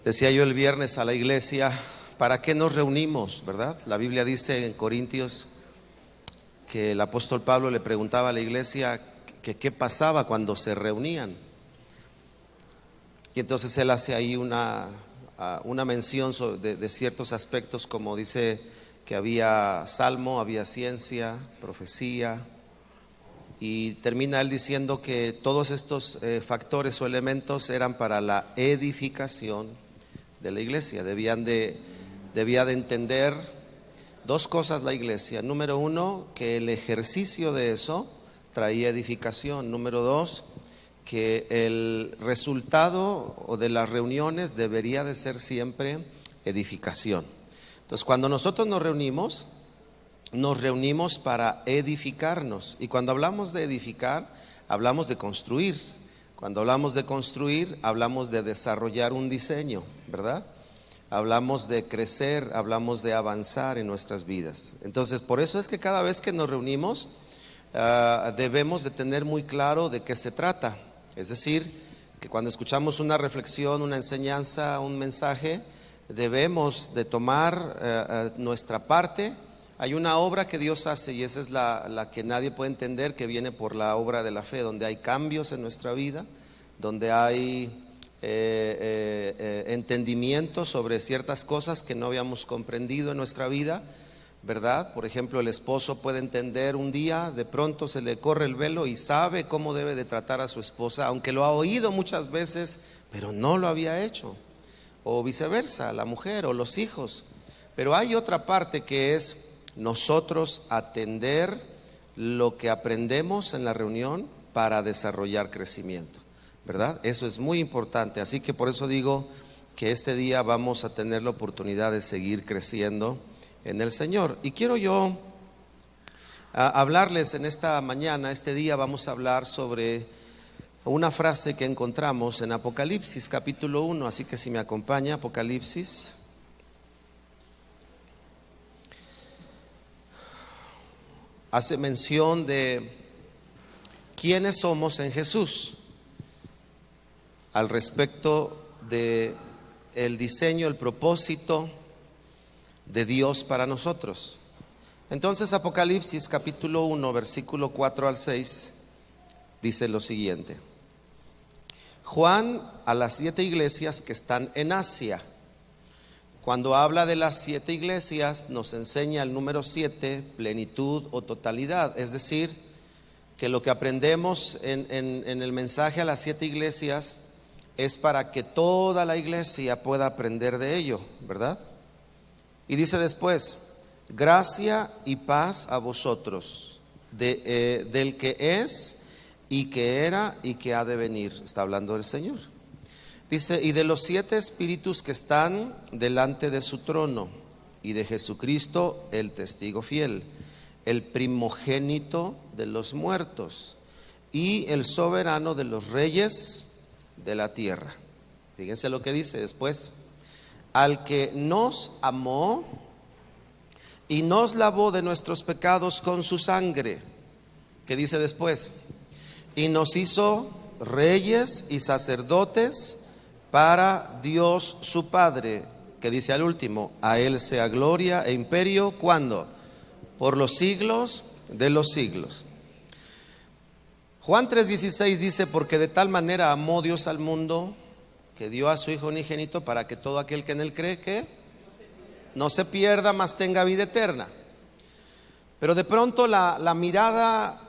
Decía yo el viernes a la iglesia, ¿para qué nos reunimos, verdad? La Biblia dice en Corintios que el apóstol Pablo le preguntaba a la iglesia que qué pasaba cuando se reunían. Y entonces él hace ahí una mención de ciertos aspectos, como dice que había salmo, había ciencia, profecía, y termina él diciendo que todos estos factores o elementos eran para la edificación de la iglesia. Debía de entender dos cosas la iglesia. Número uno, que el ejercicio de eso traía edificación. Número dos, que el resultado o de las reuniones debería de ser siempre edificación. Entonces, cuando nosotros nos reunimos para edificarnos. Y cuando hablamos de edificar, hablamos de construir. Cuando hablamos de construir, hablamos de desarrollar un diseño, ¿verdad? Hablamos de crecer, hablamos de avanzar en nuestras vidas. Entonces, por eso es que cada vez que nos reunimos, debemos de tener muy claro de qué se trata. Es decir, que cuando escuchamos una reflexión, una enseñanza, un mensaje, debemos de tomar nuestra parte. Hay una obra que Dios hace y esa es la que nadie puede entender, que viene por la obra de la fe, donde hay cambios en nuestra vida, donde hay entendimiento sobre ciertas cosas que no habíamos comprendido en nuestra vida, ¿verdad? Por ejemplo, el esposo puede entender un día, de pronto se le corre el velo y sabe cómo debe de tratar a su esposa, aunque lo ha oído muchas veces, pero no lo había hecho. O viceversa, la mujer o los hijos. Pero hay otra parte que es nosotros atender lo que aprendemos en la reunión para desarrollar crecimiento, ¿verdad? Eso es muy importante. Así que por eso digo que este día vamos a tener la oportunidad de seguir creciendo en el Señor. Y quiero yo hablarles en esta mañana, este día vamos a hablar sobre una frase que encontramos en Apocalipsis capítulo 1, así que si me acompaña, Apocalipsis. Hace mención de quiénes somos en Jesús, al respecto de el diseño, el propósito de Dios para nosotros. Entonces Apocalipsis capítulo 1, versículo 4 al 6, dice lo siguiente: Juan a las 7 iglesias que están en Asia. Cuando habla de las 7 iglesias, nos enseña el número 7, plenitud o totalidad. Es decir, que lo que aprendemos en el mensaje a las 7 iglesias es para que toda la iglesia pueda aprender de ello, ¿verdad? Y dice después: gracia y paz a vosotros, del que es y que era y que ha de venir. Está hablando del Señor. Dice: y de los 7 espíritus que están delante de su trono, y de Jesucristo el testigo fiel, el primogénito de los muertos y el soberano de los reyes de la tierra. Fíjense lo que dice después: al que nos amó y nos lavó de nuestros pecados con su sangre. ¿Qué dice después? Y nos hizo reyes y sacerdotes para Dios su Padre. Que dice al último: a Él sea gloria e imperio, ¿cuándo? Por los siglos de los siglos. Juan 3:16 dice: porque de tal manera amó Dios al mundo, que dio a su Hijo unigénito, para que todo aquel que en Él cree, que no se pierda, mas tenga vida eterna. Pero de pronto la mirada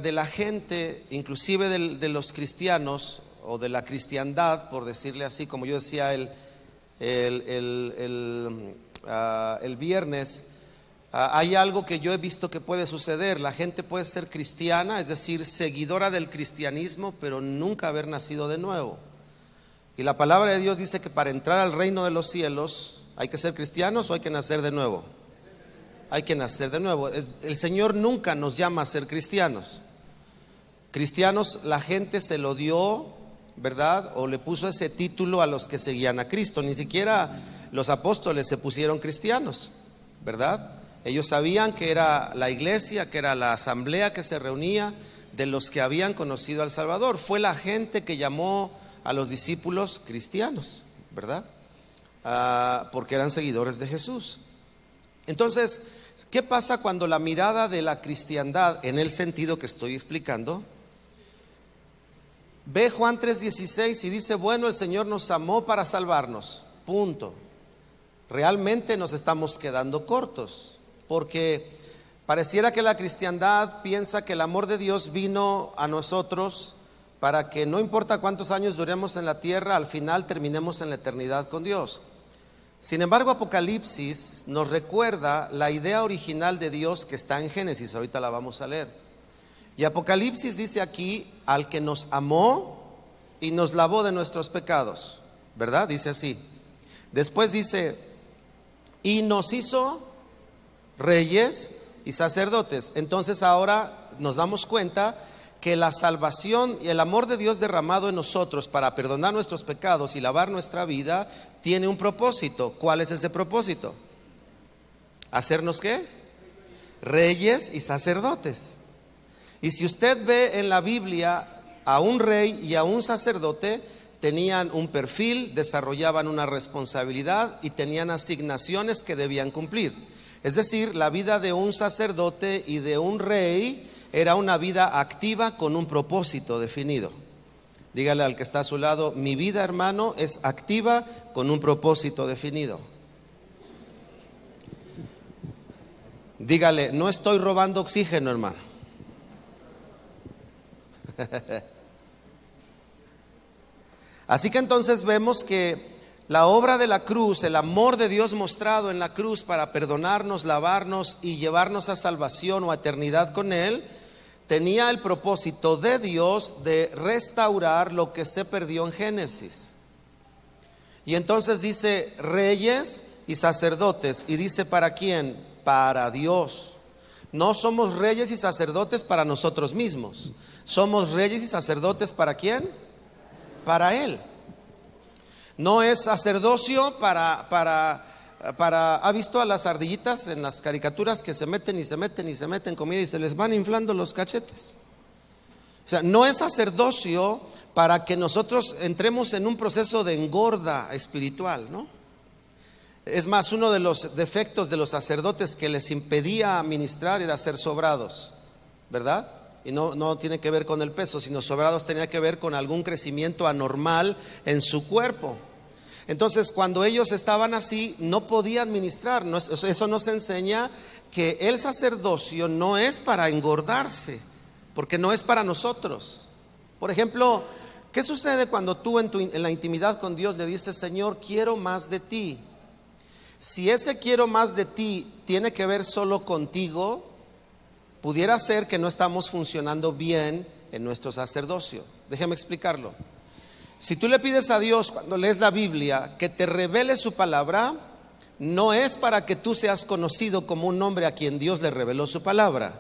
de la gente, inclusive de los cristianos, o de la cristiandad, por decirle así, como yo decía el viernes, hay algo que yo he visto que puede suceder. La gente puede ser cristiana, es decir, seguidora del cristianismo, pero nunca haber nacido de nuevo. Y la palabra de Dios dice que para entrar al reino de los cielos, ¿hay que ser cristianos o hay que nacer de nuevo? Hay que nacer de nuevo. El Señor nunca nos llama a ser cristianos. Cristianos, la gente se lo dio, ¿verdad? O le puso ese título a los que seguían a Cristo. Ni siquiera los apóstoles se pusieron cristianos, ¿verdad? Ellos sabían que era la iglesia, que era la asamblea que se reunía de los que habían conocido al Salvador. Fue la gente que llamó a los discípulos cristianos, ¿verdad? porque eran seguidores de Jesús. Entonces, ¿qué pasa cuando la mirada de la cristiandad, en el sentido que estoy explicando, ve Juan 3:16 y dice, bueno, el Señor nos amó para salvarnos, punto? Realmente nos estamos quedando cortos, porque pareciera que la cristiandad piensa que el amor de Dios vino a nosotros para que no importa cuántos años duremos en la tierra, al final terminemos en la eternidad con Dios. Sin embargo, Apocalipsis nos recuerda la idea original de Dios que está en Génesis, ahorita la vamos a leer. Y Apocalipsis dice aquí, al que nos amó y nos lavó de nuestros pecados, ¿verdad? Dice así. Después dice, y nos hizo reyes y sacerdotes. Entonces ahora nos damos cuenta que la salvación y el amor de Dios derramado en nosotros para perdonar nuestros pecados y lavar nuestra vida tiene un propósito. ¿Cuál es ese propósito? ¿Hacernos qué? Reyes y sacerdotes. Y si usted ve en la Biblia a un rey y a un sacerdote, tenían un perfil, desarrollaban una responsabilidad y tenían asignaciones que debían cumplir. Es decir, la vida de un sacerdote y de un rey era una vida activa con un propósito definido. Dígale al que está a su lado, mi vida, hermano, es activa con un propósito definido. Dígale, no estoy robando oxígeno, hermano. Así que entonces vemos que la obra de la cruz, el amor de Dios mostrado en la cruz para perdonarnos, lavarnos y llevarnos a salvación o a eternidad con Él, tenía el propósito de Dios de restaurar lo que se perdió en Génesis. Y entonces dice reyes y sacerdotes, y dice ¿para quién? Para Dios. No somos reyes y sacerdotes para nosotros mismos, somos reyes y sacerdotes ¿para quién? Para Él. No es sacerdocio ¿ha visto a las ardillitas en las caricaturas que se meten y se meten y se meten comida y se les van inflando los cachetes? O sea, no es sacerdocio para que nosotros entremos en un proceso de engorda espiritual, ¿no? Es más, uno de los defectos de los sacerdotes que les impedía ministrar era ser sobrados, ¿verdad? Y no tiene que ver con el peso, sino sobrados tenía que ver con algún crecimiento anormal en su cuerpo. Entonces, cuando ellos estaban así, no podían ministrar. Eso nos enseña que el sacerdocio no es para engordarse, porque no es para nosotros. Por ejemplo, ¿qué sucede cuando tú en la intimidad con Dios le dices, Señor, quiero más de ti? Si ese quiero más de ti tiene que ver solo contigo, pudiera ser que no estamos funcionando bien en nuestro sacerdocio. Déjeme explicarlo. Si tú le pides a Dios cuando lees la Biblia que te revele su palabra, no es para que tú seas conocido como un hombre a quien Dios le reveló su palabra,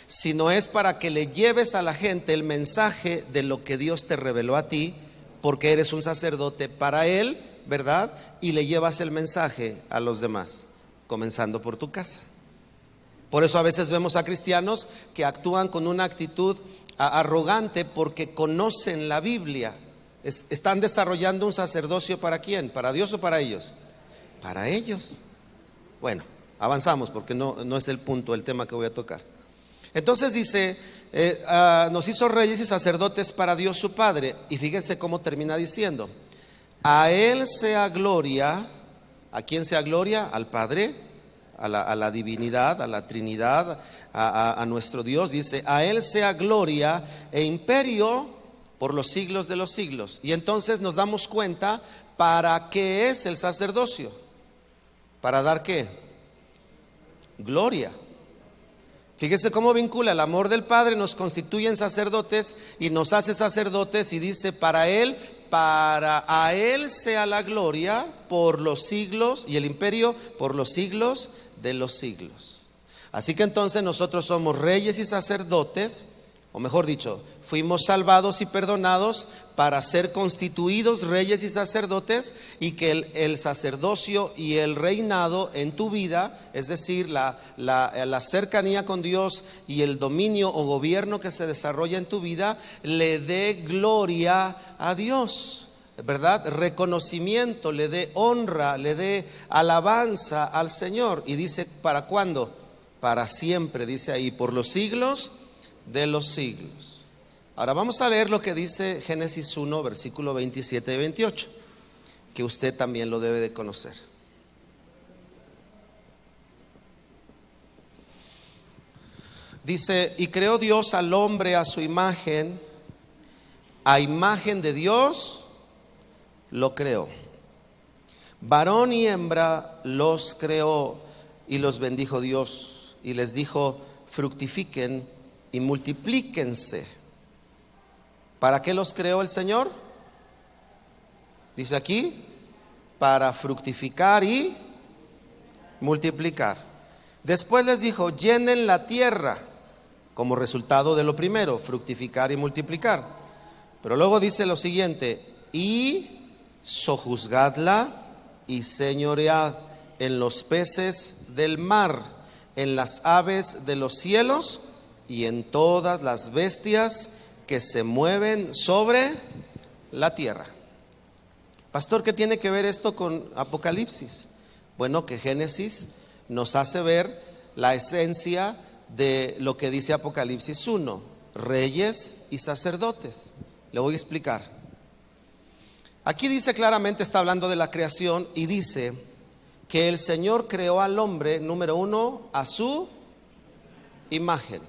sino es para que le lleves a la gente el mensaje de lo que Dios te reveló a ti, porque eres un sacerdote para Él, ¿verdad? Y le llevas el mensaje a los demás, comenzando por tu casa. Por eso a veces vemos a cristianos que actúan con una actitud arrogante porque conocen la Biblia. Están desarrollando un sacerdocio ¿para quién? ¿Para Dios o para ellos? Para ellos. Bueno, avanzamos porque no es el punto, el tema que voy a tocar. Entonces dice, nos hizo reyes y sacerdotes para Dios su Padre. Y fíjense cómo termina diciendo, a Él sea gloria. ¿A quién sea gloria? Al Padre, a la divinidad, a la Trinidad, a nuestro Dios. Dice, a Él sea gloria e imperio por los siglos de los siglos. Y entonces nos damos cuenta para qué es el sacerdocio. ¿Para dar qué? Gloria. Fíjese cómo vincula el amor del Padre, nos constituye en sacerdotes y nos hace sacerdotes y dice a Él sea la gloria por los siglos y el imperio por los siglos de los siglos. Así que entonces nosotros somos reyes y sacerdotes, o mejor dicho, fuimos salvados y perdonados para ser constituidos reyes y sacerdotes, y que el sacerdocio y el reinado en tu vida, es decir, la cercanía con Dios y el dominio o gobierno que se desarrolla en tu vida, le dé gloria a Dios. ¿verdad?, reconocimiento, le dé honra, le dé alabanza al Señor. Y dice, ¿para cuándo? Para siempre, dice ahí, por los siglos de los siglos. Ahora vamos a leer lo que dice Génesis 1, versículo 27 y 28, que usted también lo debe de conocer. Dice, y creó Dios al hombre a su imagen, a imagen de Dios lo creó. Varón y hembra los creó y los bendijo Dios y les dijo, fructifiquen y multiplíquense. ¿Para qué los creó el Señor? Dice aquí, para fructificar y multiplicar. Después les dijo, llenen la tierra, como resultado de lo primero, fructificar y multiplicar. Pero luego dice lo siguiente, y sojuzgadla y señoread en los peces del mar, en las aves de los cielos y en todas las bestias que se mueven sobre la tierra. Pastor, ¿qué tiene que ver esto con Apocalipsis? Bueno, que Génesis nos hace ver la esencia de lo que dice Apocalipsis 1, reyes y sacerdotes. Le voy a explicar. Aquí dice claramente, está hablando de la creación y dice que el Señor creó al hombre, número 1, a su imagen.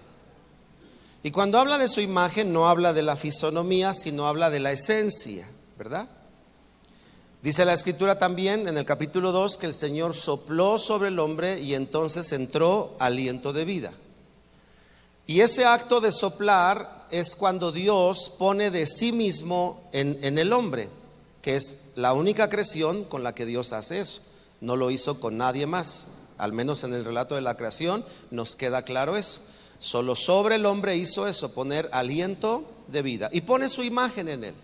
Y cuando habla de su imagen no habla de la fisonomía, sino habla de la esencia, ¿verdad? Dice la Escritura también en el capítulo 2 que el Señor sopló sobre el hombre y entonces entró aliento de vida. Y ese acto de soplar es cuando Dios pone de sí mismo en el hombre, que es la única creación con la que Dios hace eso. No lo hizo con nadie más, al menos en el relato de la creación nos queda claro eso. Solo sobre el hombre hizo eso, poner aliento de vida y pone su imagen en él.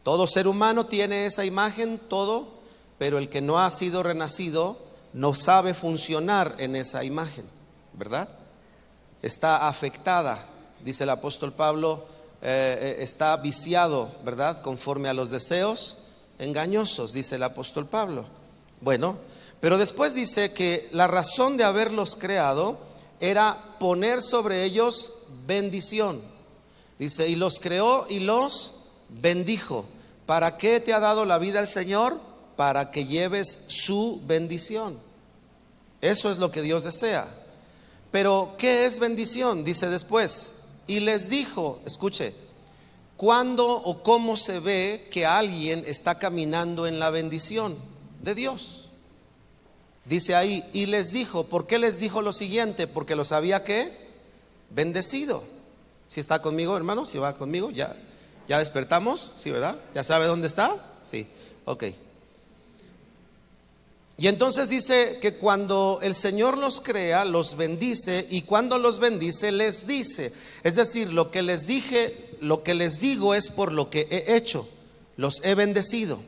Todo ser humano tiene esa imagen, todo, pero el que no ha sido renacido no sabe funcionar en esa imagen, ¿verdad? Está afectada, dice el apóstol Pablo, está viciado, ¿verdad?, conforme a los deseos engañosos, dice el apóstol Pablo. Bueno, pero después dice que la razón de haberlos creado era poner sobre ellos bendición. Dice, y los creó y los bendijo. ¿Para qué te ha dado la vida el Señor? Para que lleves su bendición. Eso es lo que Dios desea. Pero ¿qué es bendición? Dice después, y les dijo, escuche, ¿cuándo o cómo se ve que alguien está caminando en la bendición de Dios? Dice ahí, y les dijo, ¿por qué les dijo lo siguiente? Porque los había ¿qué? Bendecido. ¿Sí está conmigo, hermano? ¿Sí va conmigo? ¿Ya despertamos? ¿Sí, verdad? ¿Ya sabe dónde está? Sí, ok. Y entonces dice que cuando el Señor los crea, los bendice, y cuando los bendice, les dice. Es decir, lo que les dije, lo que les digo es por lo que he hecho, los he bendecido.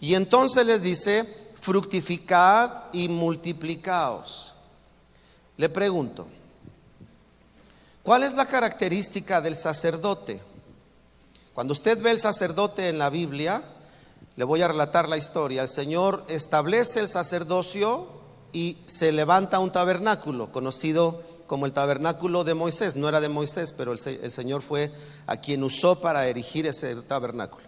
Y entonces les dice, fructificad y multiplicaos. Le pregunto, ¿cuál es la característica del sacerdote? Cuando usted ve el sacerdote en la Biblia, le voy a relatar la historia. El Señor establece el sacerdocio y se levanta un tabernáculo, conocido como el tabernáculo de Moisés. No era de Moisés, pero el Señor fue a quien usó para erigir ese tabernáculo.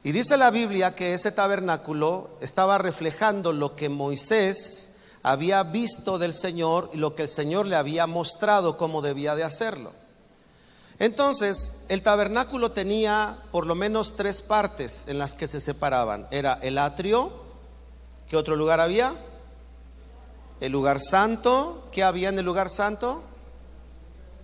Y dice la Biblia que ese tabernáculo estaba reflejando lo que Moisés había visto del Señor y lo que el Señor le había mostrado cómo debía de hacerlo. Entonces, el tabernáculo tenía por lo menos 3 partes en las que se separaban. Era el atrio. ¿Qué otro lugar había? El lugar santo. ¿Qué había en el lugar santo?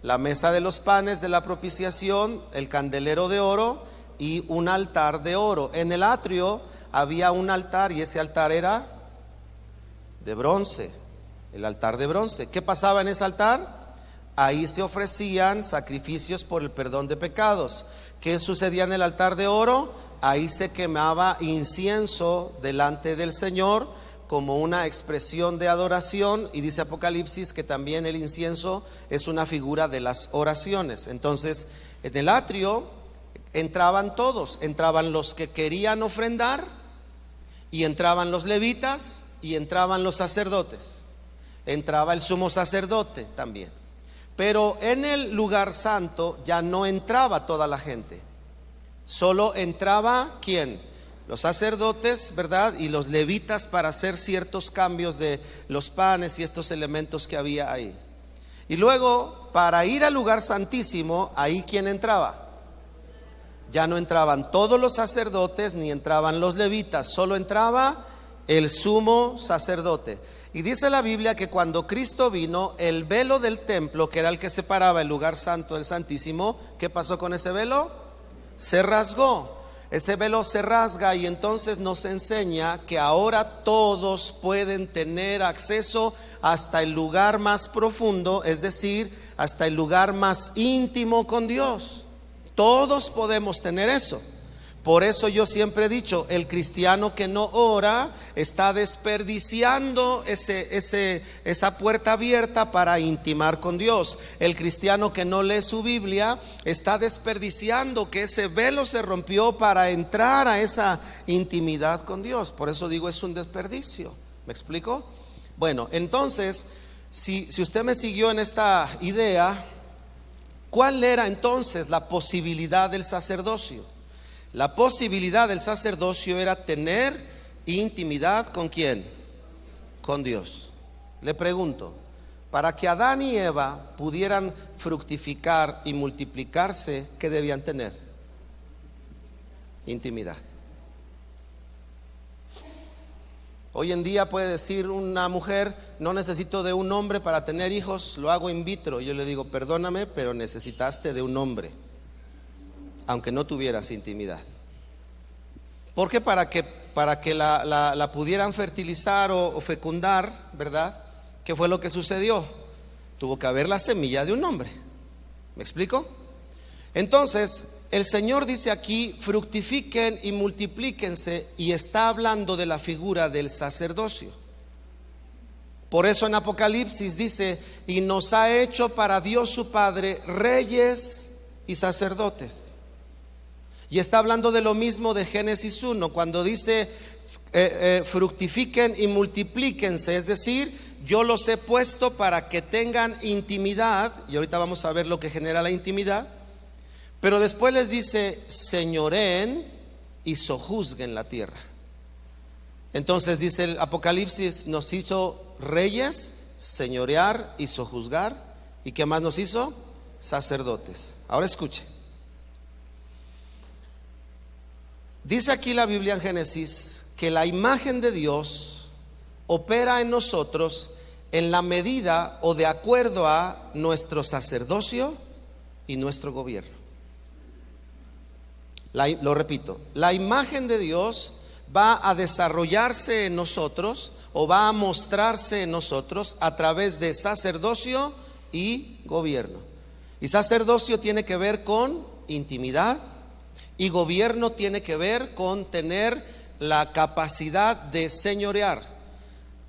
La mesa de los panes de la propiciación, el candelero de oro y un altar de oro. En el atrio había un altar y ese altar era de bronce, el altar de bronce. ¿Qué pasaba en ese altar? Ahí se ofrecían sacrificios por el perdón de pecados. ¿Qué sucedía en el altar de oro? Ahí se quemaba incienso delante del Señor como una expresión de adoración, y dice Apocalipsis que también el incienso es una figura de las oraciones. Entonces, en el atrio entraban todos, entraban los que querían ofrendar, y entraban los levitas, y entraban los sacerdotes, entraba el sumo sacerdote también. Pero en el lugar santo ya no entraba toda la gente, solo entraba ¿quién? Los sacerdotes, ¿verdad? Y los levitas para hacer ciertos cambios de los panes y estos elementos que había ahí. Y luego, para ir al lugar santísimo, ahí ¿quién entraba? Ya no entraban todos los sacerdotes ni entraban los levitas, solo entraba el sumo sacerdote. Y dice la Biblia que cuando Cristo vino, el velo del templo, que era el que separaba el lugar santo del santísimo, ¿qué pasó con ese velo? Se rasgó. Ese velo se rasga y entonces nos enseña que ahora todos pueden tener acceso hasta el lugar más profundo, es decir, hasta el lugar más íntimo con Dios. Todos podemos tener eso. Por eso yo siempre he dicho, el cristiano que no ora está desperdiciando esa puerta abierta para intimar con Dios. El cristiano que no lee su Biblia está desperdiciando que ese velo se rompió para entrar a esa intimidad con Dios. Por eso digo, es un desperdicio. ¿Me explico? Bueno, entonces, si usted me siguió en esta idea, ¿cuál era entonces la posibilidad del sacerdocio? La posibilidad del sacerdocio era tener intimidad ¿con quién? Con Dios. Le pregunto, para que Adán y Eva pudieran fructificar y multiplicarse, ¿qué debían tener? Intimidad. Hoy en día puede decir una mujer, no necesito de un hombre para tener hijos, lo hago in vitro. Yo le digo, perdóname, pero necesitaste de un hombre, aunque no tuvieras intimidad. ¿Por qué? Para que la pudieran fertilizar o fecundar, ¿verdad? ¿Qué fue lo que sucedió? Tuvo que haber la semilla de un hombre. ¿Me explico? Entonces, el Señor dice aquí, fructifiquen y multiplíquense, y está hablando de la figura del sacerdocio. Por eso en Apocalipsis dice, y nos ha hecho para Dios su Padre reyes y sacerdotes. Y está hablando de lo mismo de Génesis 1, cuando dice fructifiquen y multiplíquense, es decir, yo los he puesto para que tengan intimidad, y ahorita vamos a ver lo que genera la intimidad, pero después les dice señoreen y sojuzguen la tierra. Entonces dice el Apocalipsis, nos hizo reyes, señorear y sojuzgar, ¿y qué más nos hizo? Sacerdotes. Ahora escuche. Dice aquí la Biblia en Génesis que la imagen de Dios opera en nosotros en la medida o de acuerdo a nuestro sacerdocio y nuestro gobierno. Lo repito, la imagen de Dios va a desarrollarse en nosotros o va a mostrarse en nosotros a través de sacerdocio y gobierno. Y sacerdocio tiene que ver con intimidad, y gobierno tiene que ver con tener la capacidad de señorear.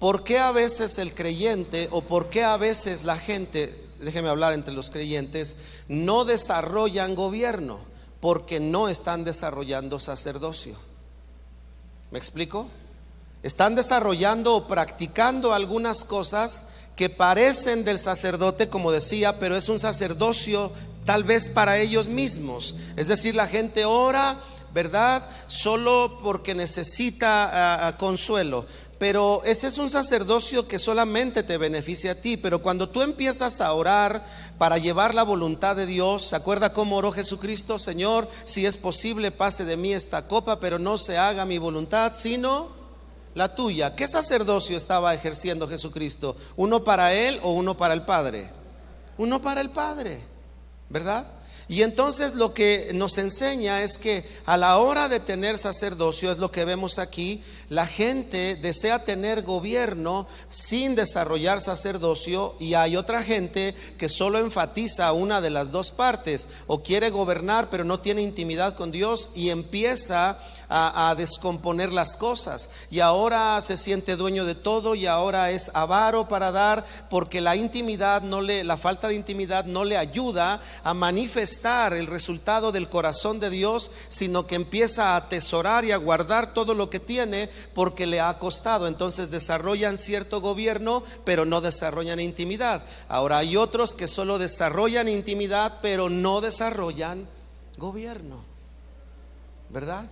¿Por qué a veces el creyente o por qué a veces la gente, déjeme hablar entre los creyentes, no desarrollan gobierno? Porque no están desarrollando sacerdocio. ¿Me explico? Están desarrollando o practicando algunas cosas que parecen del sacerdote, como decía, pero es un sacerdocio tal vez para ellos mismos. Es decir, la gente ora, ¿verdad? Solo porque necesita consuelo. Pero ese es un sacerdocio que solamente te beneficia a ti. Pero cuando tú empiezas a orar para llevar la voluntad de Dios, ¿se acuerda cómo oró Jesucristo? Señor, si es posible, pase de mí esta copa, pero no se haga mi voluntad, sino la tuya. ¿Qué sacerdocio estaba ejerciendo Jesucristo? ¿Uno para Él o uno para el Padre? Uno para el Padre, ¿verdad? Y entonces lo que nos enseña es que a la hora de tener sacerdocio, es lo que vemos aquí, La gente desea tener gobierno sin desarrollar sacerdocio, y hay otra gente que solo enfatiza una de las dos partes, o quiere gobernar pero no tiene intimidad con Dios y empieza a descomponer las cosas, y ahora se siente dueño de todo y ahora es avaro para dar, porque la falta de intimidad no le ayuda a manifestar el resultado del corazón de Dios, sino que empieza a atesorar y a guardar todo lo que tiene porque le ha costado. Entonces desarrollan cierto gobierno pero no desarrollan intimidad. Ahora hay otros que solo desarrollan intimidad pero no desarrollan gobierno, ¿verdad?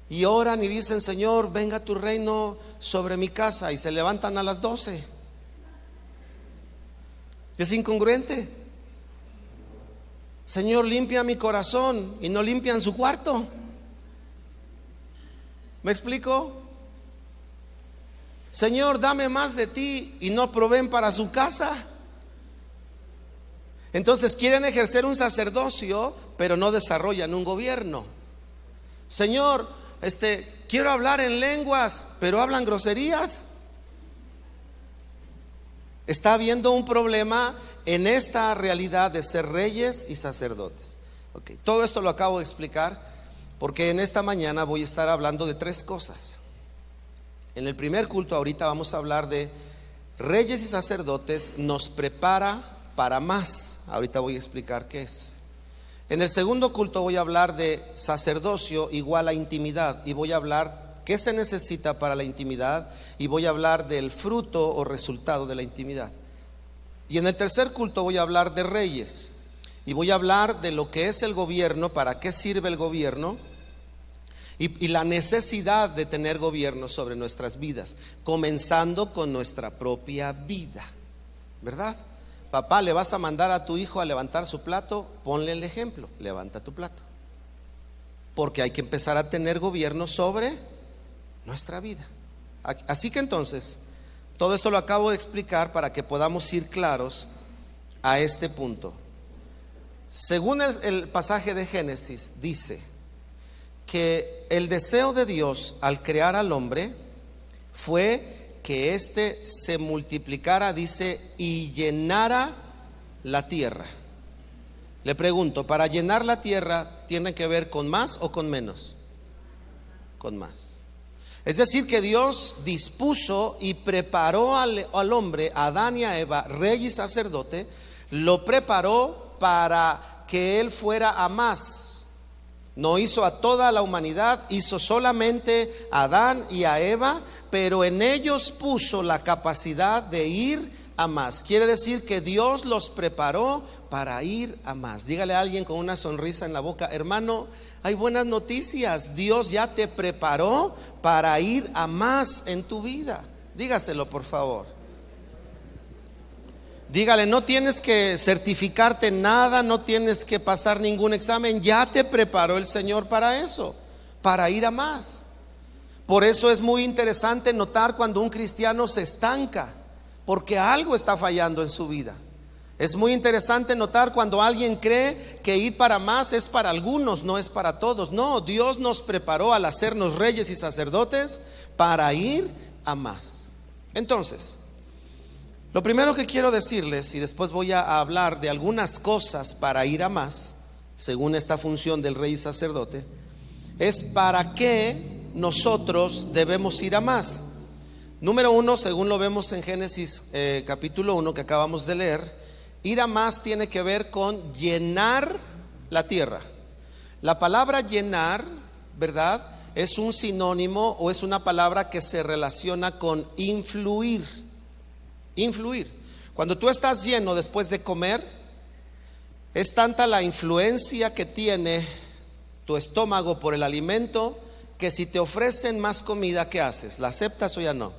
Y oran y dicen: Señor, venga tu reino sobre mi casa, y se levantan a las 12. Es incongruente. Señor, limpia mi corazón, y no limpian su cuarto. ¿Me explico? Señor, dame más de ti, y no proveen para su casa. Entonces quieren ejercer un sacerdocio pero no desarrollan un gobierno. Señor, quiero hablar en lenguas, pero hablan groserías. Está habiendo un problema en esta realidad de ser reyes y sacerdotes. Okay. Todo esto lo acabo de explicar porque en esta mañana voy a estar hablando de 3 cosas. En el primer culto ahorita vamos a hablar de reyes y sacerdotes nos prepara para más. Ahorita voy a explicar qué es. En el segundo culto voy a hablar de sacerdocio igual a intimidad, y voy a hablar qué se necesita para la intimidad, y voy a hablar del fruto o resultado de la intimidad. Y en el tercer culto voy a hablar de reyes, y voy a hablar de lo que es el gobierno, para qué sirve el gobierno, y la necesidad de tener gobierno sobre nuestras vidas, comenzando con nuestra propia vida, ¿verdad? Papá, ¿le vas a mandar a tu hijo a levantar su plato? Ponle el ejemplo, levanta tu plato. Porque hay que empezar a tener gobierno sobre nuestra vida. Así que entonces, todo esto lo acabo de explicar para que podamos ir claros a este punto. Según el pasaje de Génesis, dice que el deseo de Dios al crear al hombre fue que éste se multiplicara, dice, y llenara la tierra. Le pregunto, ¿para llenar la tierra tiene que ver con más o con menos? Con más. Es decir, que Dios dispuso y preparó al hombre, a Adán y a Eva, rey y sacerdote, lo preparó para que él fuera a más. No hizo a toda la humanidad, hizo solamente a Adán y a Eva, pero en ellos puso la capacidad de ir a más. Quiere decir que Dios los preparó para ir a más. Dígale a alguien con una sonrisa en la boca: hermano, hay buenas noticias. Dios ya te preparó para ir a más en tu vida. Dígaselo, por favor. Dígale: no tienes que certificarte nada, no tienes que pasar ningún examen, ya te preparó el Señor para eso, para ir a más. Por eso es muy interesante notar cuando un cristiano se estanca, porque algo está fallando en su vida. Es muy interesante notar cuando alguien cree que ir para más es para algunos, no es para todos. No, Dios nos preparó al hacernos reyes y sacerdotes para ir a más. Entonces, lo primero que quiero decirles, y después voy a hablar de algunas cosas para ir a más, según esta función del rey y sacerdote, es para qué nosotros debemos ir a más. Número 1, según lo vemos en Génesis capítulo 1 que acabamos de leer, ir a más tiene que ver con llenar la tierra. La palabra llenar, ¿verdad?, es un sinónimo o es una palabra que se relaciona con influir. Influir. Cuando tú estás lleno después de comer, es tanta la influencia que tiene tu estómago por el alimento, que si te ofrecen más comida, ¿qué haces? ¿La aceptas o ya no?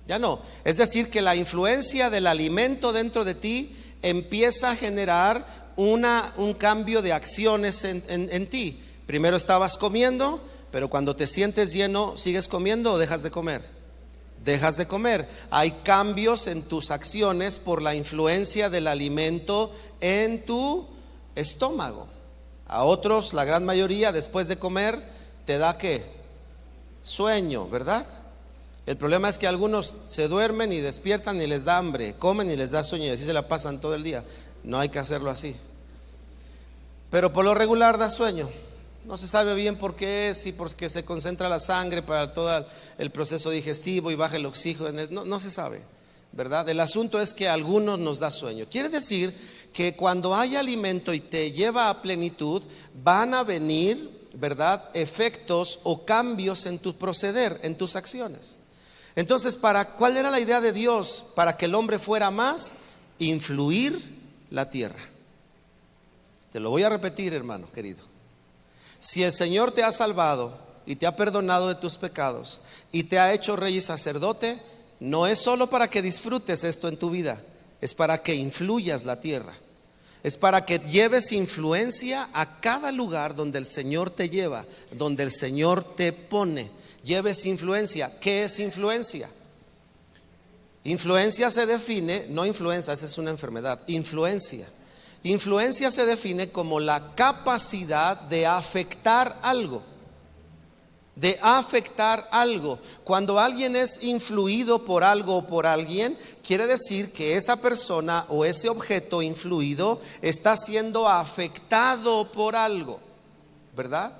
Ya no. Es decir, que la influencia del alimento dentro de ti empieza a generar un cambio de acciones en ti. Primero estabas comiendo, pero cuando te sientes lleno, ¿sigues comiendo o dejas de comer? Dejas de comer. Hay cambios en tus acciones por la influencia del alimento en tu estómago. A otros, la gran mayoría, después de comer, te da ¿qué? Sueño, ¿verdad? El problema es que algunos se duermen y despiertan y les da hambre, comen y les da sueño y así se la pasan todo el día. No hay que hacerlo así. Pero por lo regular da sueño. No se sabe bien por qué es, si porque se concentra la sangre para todo el proceso digestivo y baja el oxígeno. No se sabe, ¿verdad? El asunto es que a algunos nos da sueño. Quiere decir que cuando hay alimento y te lleva a plenitud, van a venir, ¿verdad?, efectos o cambios en tu proceder, en tus acciones. Entonces, ¿cuál era la idea de Dios? Para que el hombre fuera más, influir la tierra. Te lo voy a repetir, hermano querido. Si el Señor te ha salvado y te ha perdonado de tus pecados y te ha hecho rey y sacerdote, no es solo para que disfrutes esto en tu vida, es para que influyas la tierra. Es para que lleves influencia a cada lugar donde el Señor te lleva, donde el Señor te pone. Lleves influencia. ¿Qué es influencia? Influencia se define, no influenza, esa es una enfermedad. Influencia se define como la capacidad de afectar algo. De afectar algo. Cuando alguien es influido por algo o por alguien, quiere decir que esa persona o ese objeto influido está siendo afectado por algo, ¿verdad?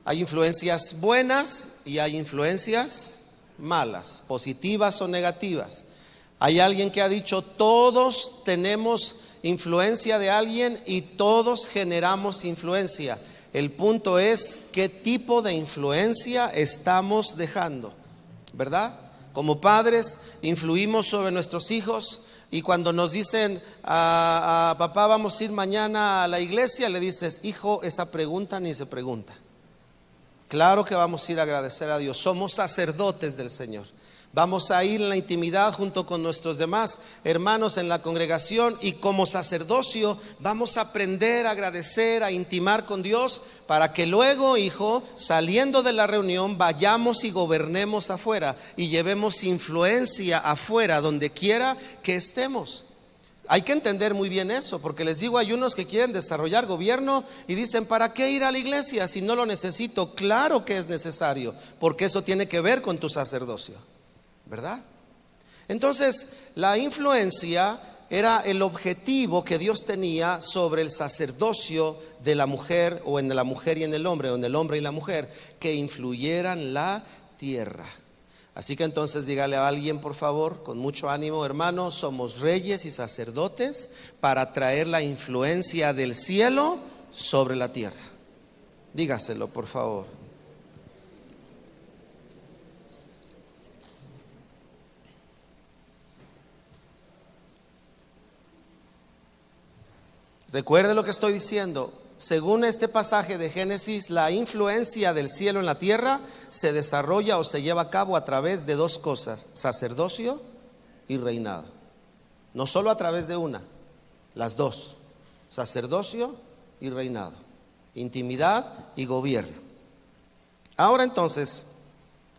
Hay influencias buenas y hay influencias malas, positivas o negativas. Hay alguien que ha dicho: todos tenemos influencia de alguien y todos generamos influencia. El punto es qué tipo de influencia estamos dejando, ¿verdad? Como padres influimos sobre nuestros hijos y cuando nos dicen papá, vamos a ir mañana a la iglesia, le dices: hijo, esa pregunta ni se pregunta. Claro que vamos a ir a agradecer a Dios. Somos sacerdotes del Señor. Vamos a ir en la intimidad junto con nuestros demás hermanos en la congregación y como sacerdocio vamos a aprender a agradecer, a intimar con Dios para que luego, hijo, saliendo de la reunión vayamos y gobernemos afuera y llevemos influencia afuera donde quiera que estemos. Hay que entender muy bien eso, porque les digo, hay unos que quieren desarrollar gobierno y dicen: ¿para qué ir a la iglesia si no lo necesito? Claro que es necesario, porque eso tiene que ver con tu sacerdocio, ¿verdad? Entonces, la influencia era el objetivo que Dios tenía sobre el sacerdocio de la mujer, o en la mujer y en el hombre, o en el hombre y la mujer, que influyeran la tierra. Así que entonces dígale a alguien, por favor, con mucho ánimo: hermano, somos reyes y sacerdotes para traer la influencia del cielo sobre la tierra. Dígaselo, por favor. Recuerde lo que estoy diciendo. Según este pasaje de Génesis, la influencia del cielo en la tierra se desarrolla o se lleva a cabo a través de dos cosas: sacerdocio y reinado. No solo a través de una, las dos: sacerdocio y reinado, intimidad y gobierno. Ahora entonces,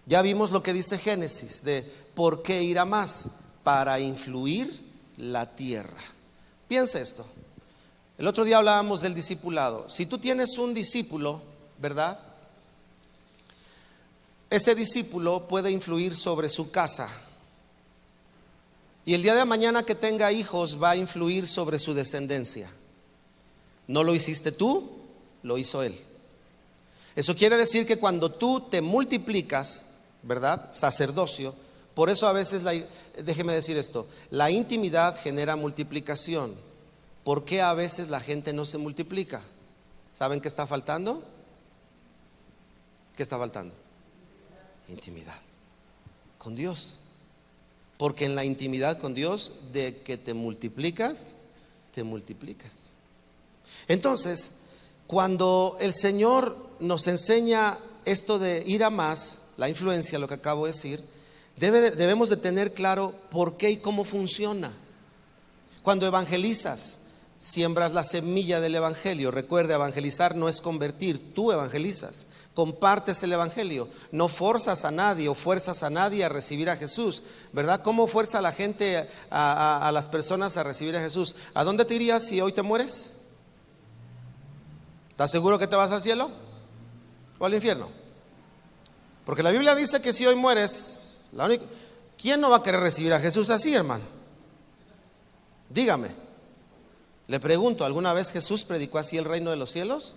ya vimos lo que dice Génesis de por qué ir a más: para influir la tierra. Piensa esto. El otro día hablábamos del discipulado. Si tú tienes un discípulo, ¿verdad? Ese discípulo puede influir sobre su casa. Y el día de mañana que tenga hijos va a influir sobre su descendencia. No lo hiciste tú, lo hizo él. Eso quiere decir que cuando tú te multiplicas, ¿verdad? Sacerdocio. Por eso a veces, déjeme decir esto, la intimidad genera multiplicación. ¿Por qué a veces la gente no se multiplica? ¿Saben qué está faltando? ¿Qué está faltando? Intimidad con Dios. Porque en la intimidad con Dios, de que te multiplicas, te multiplicas. Entonces, cuando el Señor nos enseña esto de ir a más, la influencia, lo que acabo de decir, debemos de tener claro por qué y cómo funciona. Cuando evangelizas, siembras la semilla del evangelio. Recuerda, evangelizar no es convertir, tú evangelizas, compartes el evangelio, no forzas a nadie o fuerzas a nadie a recibir a Jesús, ¿verdad? ¿Cómo fuerza a la gente, a las personas a recibir a Jesús? ¿A dónde te irías si hoy te mueres? ¿Estás seguro que te vas al cielo? ¿O al infierno? Porque la Biblia dice que si hoy mueres, ¿quién no va a querer recibir a Jesús así, hermano? Dígame. Le pregunto, ¿alguna vez Jesús predicó así el reino de los cielos?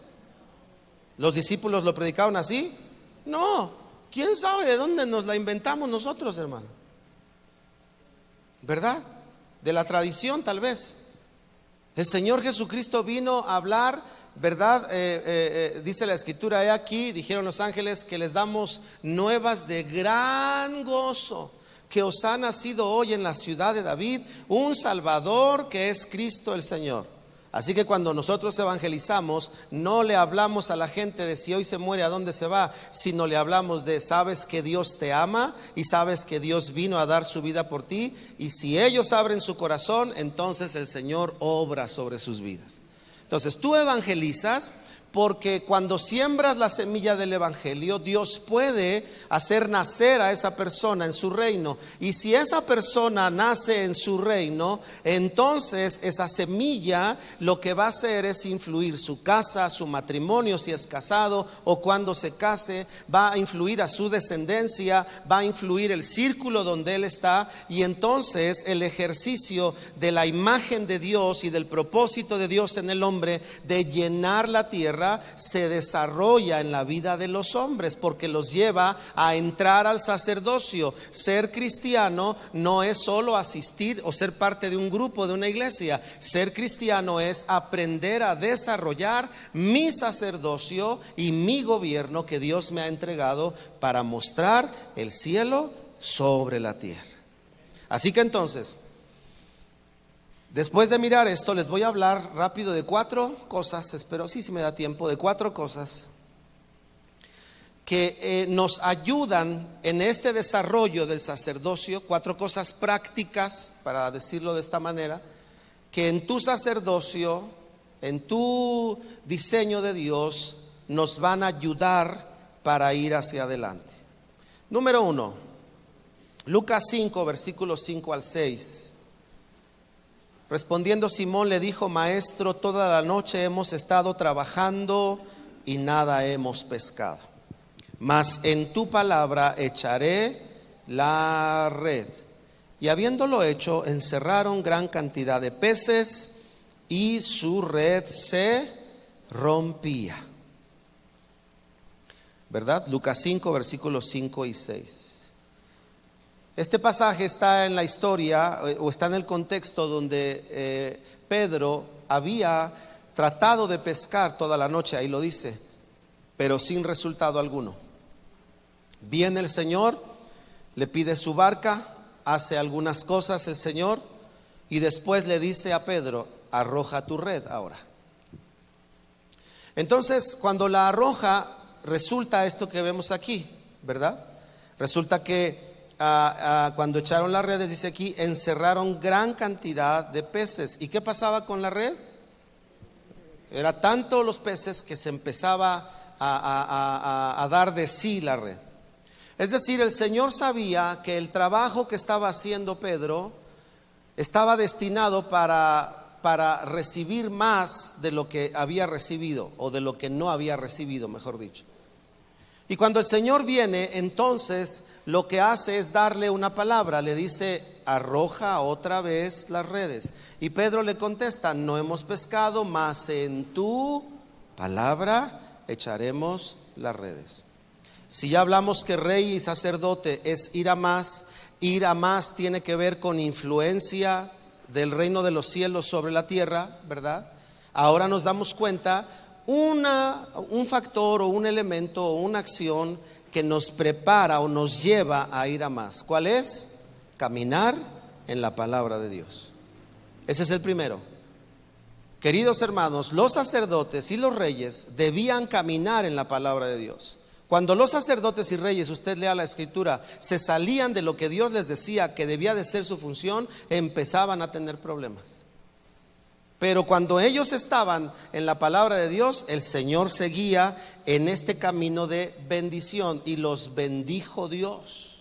¿Los discípulos lo predicaron así? No. ¿Quién sabe de dónde nos la inventamos nosotros, hermano? ¿Verdad? De la tradición, tal vez. El Señor Jesucristo vino a hablar, ¿verdad? Dice la Escritura, he aquí, dijeron los ángeles, que les damos nuevas de gran gozo, que os ha nacido hoy en la ciudad de David un Salvador, que es Cristo el Señor. Así que cuando nosotros evangelizamos, no le hablamos a la gente de si hoy se muere, a dónde se va, sino le hablamos de sabes que Dios te ama y sabes que Dios vino a dar su vida por ti, y si ellos abren su corazón, entonces el Señor obra sobre sus vidas. Entonces tú evangelizas porque cuando siembras la semilla del evangelio, Dios puede hacer nacer a esa persona en su reino. Y si esa persona nace en su reino, entonces esa semilla lo que va a hacer es influir su casa, su matrimonio si es casado, o cuando se case, va a influir a su descendencia, va a influir el círculo donde él está, y entonces el ejercicio de la imagen de Dios y del propósito de Dios en el hombre de llenar la tierra se desarrolla en la vida de los hombres, porque los lleva a entrar al sacerdocio. Ser cristiano no es solo asistir o ser parte de un grupo, de una iglesia. Ser cristiano es aprender a desarrollar mi sacerdocio y mi gobierno que Dios me ha entregado para mostrar el cielo sobre la tierra. Así que entonces, después de mirar esto, les voy a hablar rápido de 4 cosas, espero si me da tiempo, de 4 cosas que nos ayudan en este desarrollo del sacerdocio, 4 cosas prácticas, para decirlo de esta manera, que en tu sacerdocio, en tu diseño de Dios, nos van a ayudar para ir hacia adelante. Número 1, Lucas 5, versículos 5 al 6. Respondiendo Simón le dijo: Maestro, toda la noche hemos estado trabajando y nada hemos pescado, mas en tu palabra echaré la red. Y habiéndolo hecho, encerraron gran cantidad de peces y su red se rompía. ¿Verdad? Lucas 5, versículos 5 y 6. Este pasaje está en la historia o está en el contexto donde Pedro había tratado de pescar toda la noche, ahí lo dice, pero sin resultado alguno. Viene el Señor, le pide su barca, hace algunas cosas el Señor y después le dice a Pedro: arroja tu red ahora. Entonces, cuando la arroja, resulta esto que vemos aquí, ¿verdad? Resulta que cuando echaron las redes, dice aquí, encerraron gran cantidad de peces. ¿Y qué pasaba con la red? Era tanto los peces que se empezaba a dar de sí la red. Es decir, el Señor sabía que el trabajo que estaba haciendo Pedro estaba destinado para recibir más de lo que había recibido, o de lo que no había recibido, mejor dicho. Y cuando el Señor viene, entonces lo que hace es darle una palabra. Le dice: arroja otra vez las redes. Y Pedro le contesta: no hemos pescado, mas en tu palabra echaremos las redes. Si ya hablamos que rey y sacerdote es ir a más tiene que ver con influencia del reino de los cielos sobre la tierra, ¿verdad? Ahora nos damos cuenta un factor o un elemento o una acción que nos prepara o nos lleva a ir a más. ¿Cuál es? Caminar en la palabra de Dios. Ese es el primero. Queridos hermanos, los sacerdotes y los reyes debían caminar en la palabra de Dios. Cuando los sacerdotes y reyes, usted lea la escritura, se salían de lo que Dios les decía que debía de ser su función, empezaban a tener problemas. Pero cuando ellos estaban en la palabra de Dios, el Señor seguía en este camino de bendición y los bendijo Dios.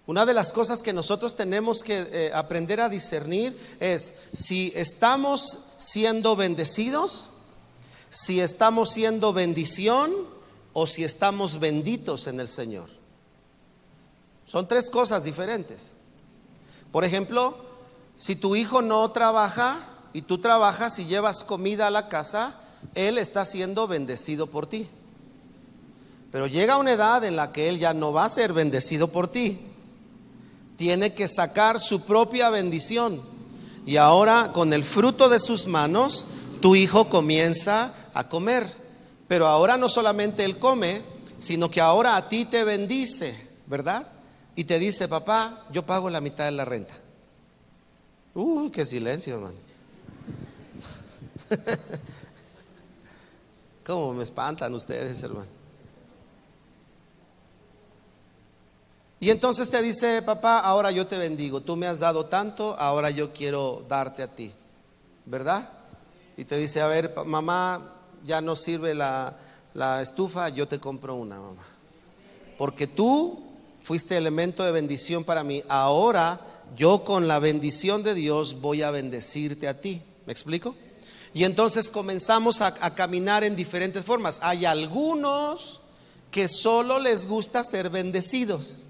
Una de las cosas que nosotros tenemos que aprender a discernir es si estamos siendo bendecidos, si estamos siendo bendición o si estamos benditos en el Señor. Son tres cosas diferentes. Por ejemplo, si tu hijo no trabaja y tú trabajas y llevas comida a la casa, él está siendo bendecido por ti. Pero llega una edad en la que él ya no va a ser bendecido por ti. Tiene que sacar su propia bendición. Y ahora, con el fruto de sus manos, tu hijo comienza a comer. Pero ahora no solamente él come, sino que ahora a ti te bendice, ¿verdad? Y te dice: papá, yo pago la mitad de la renta. Qué silencio, hermano. ¿Cómo me espantan ustedes, hermano? Y entonces te dice: papá, ahora yo te bendigo, tú me has dado tanto, ahora yo quiero darte a ti, ¿verdad? Y te dice: a ver, mamá, ya no sirve la estufa, yo te compro una, mamá, porque tú fuiste elemento de bendición para mí. Ahora yo, con la bendición de Dios, voy a bendecirte a ti. ¿Me explico? Y entonces comenzamos a caminar en diferentes formas. Hay algunos que solo les gusta ser bendecidos,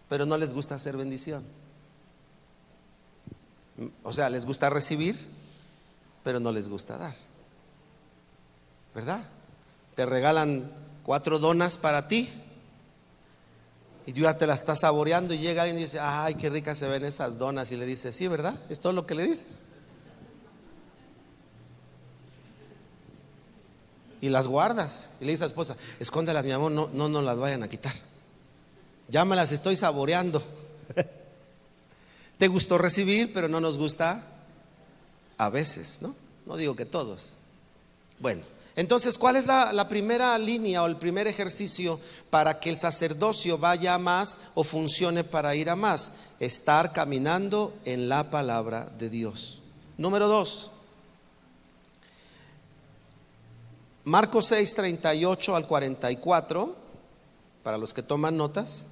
pero no les gusta hacer bendición. O sea, les gusta recibir, pero no les gusta dar, ¿verdad? Te regalan 4 donas para ti y tú ya te las estás saboreando, y llega alguien y dice: ay, qué ricas se ven esas donas, y le dices: sí, ¿verdad? Es todo lo que le dices. Y las guardas y le dices a la esposa: escóndelas, mi amor, no nos las vayan a quitar, ya me las estoy saboreando. Te gustó recibir, pero no nos gusta a veces, ¿no? No digo que todos. Bueno, entonces, ¿cuál es la primera línea o el primer ejercicio para que el sacerdocio vaya a más o funcione para ir a más? Estar caminando en la palabra de Dios. Número 2, Marcos 6, 38 al 44, para los que toman notas.